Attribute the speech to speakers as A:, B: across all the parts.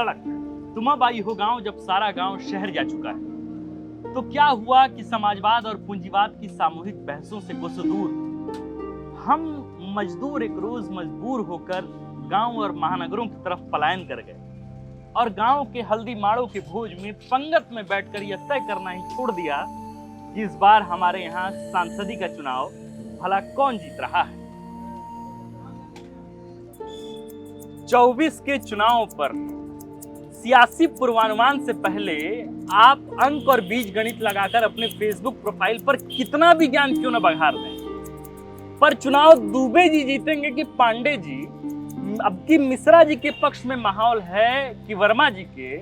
A: सड़क, तुम अब आई हो गांव जब सारा गांव शहर जा चुका है। तो क्या हुआ कि समाजवाद और पूंजीवाद की सामूहिक बहसों से कोसों दूर हम मजदूर एक रोज मजबूर होकर गांव और महानगरों की तरफ पलायन कर गए और गांव के हल्दी माड़ों के भोज में पंगत में बैठकर यह तय करना ही छोड़ दिया कि इस बार हमारे यहाँ सांसदी का चुनाव भला कौन जीत रहा है। 24 के चुनाव पर सियासी पूर्वानुमान से पहले आप अंक और बीज गणित लगाकर अपने फेसबुक प्रोफाइल पर कितना भी ज्ञान क्यों न बघार दें, पर चुनाव दुबे जी जीतेंगे कि पांडे जी, अब की मिश्रा जी के पक्ष में माहौल है कि वर्मा जी के,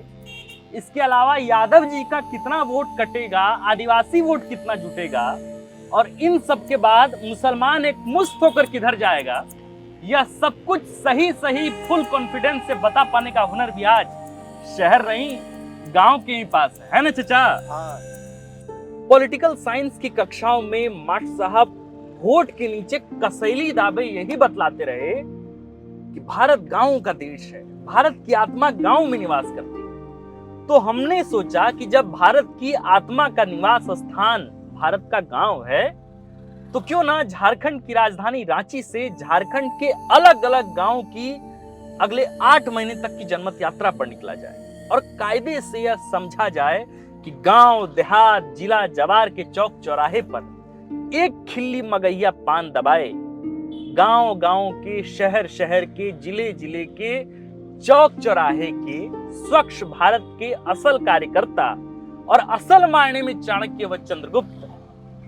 A: इसके अलावा यादव जी का कितना वोट कटेगा, आदिवासी वोट कितना जुटेगा और इन सब के बाद मुसलमान एक मुश्त होकर किधर जाएगा, यह सब कुछ सही सही फुल कॉन्फिडेंस से बता पाने का हुनर भी आज शहर नहीं गांव के ही पास है ना चचा। पॉलिटिकल साइंस की कक्षाओं में मास्टर साहब वोट के नीचे कसैली दावे यही बतलाते रहे कि भारत गांव का देश है, भारत की आत्मा गांव में निवास करती है। तो हमने सोचा कि जब भारत की आत्मा का निवास स्थान भारत का गांव है तो क्यों ना झारखंड की राजधानी रांची से झारखंड के अलग अलग गांव की अगले 8 महीने तक की जनमत यात्रा पर निकला जाए और कायदे से यह समझा जाए कि गांव देहात जिला जवार के चौक चौराहे पर एक खिल्ली मगैया पान दबाए गांव गांव के शहर शहर के जिले जिले के चौक चौराहे के स्वच्छ भारत के असल कार्यकर्ता और असल मायने में चाणक्य व चंद्रगुप्त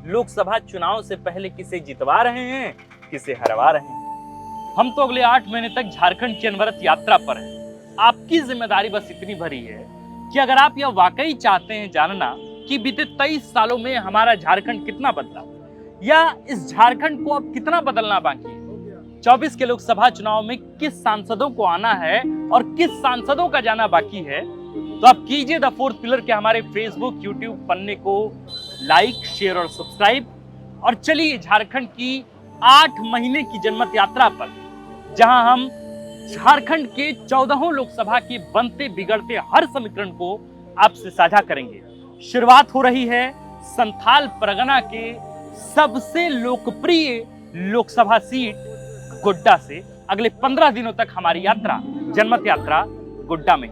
A: लोकसभा चुनाव से पहले किसे जितवा रहे हैं, किसे हरवा रहे हैं। हम तो अगले 8 महीने तक झारखंड की अनवरत यात्रा पर हैं। आपकी जिम्मेदारी बस इतनी भरी है कि अगर आप यह वाकई चाहते हैं जानना कि बीते 23 सालों में हमारा झारखंड कितना बदला या इस झारखंड को अब कितना बदलना बाकी है, 24 के लोकसभा चुनाव में किस सांसदों को आना है और किस सांसदों का जाना बाकी है, तो आप कीजिए द फोर्थ पिलर के हमारे फेसबुक यूट्यूब पन्ने को लाइक शेयर और सब्सक्राइब और चलिए झारखंड की 8 महीने की जनमत यात्रा पर, जहां हम झारखंड के 14 लोकसभा के बनते बिगड़ते हर समीकरण को आपसे साझा करेंगे। शुरुआत हो रही है संथाल परगना के सबसे लोकप्रिय लोकसभा सीट गोड्डा से। अगले 15 दिनों तक हमारी यात्रा जनमत यात्रा गोड्डा में।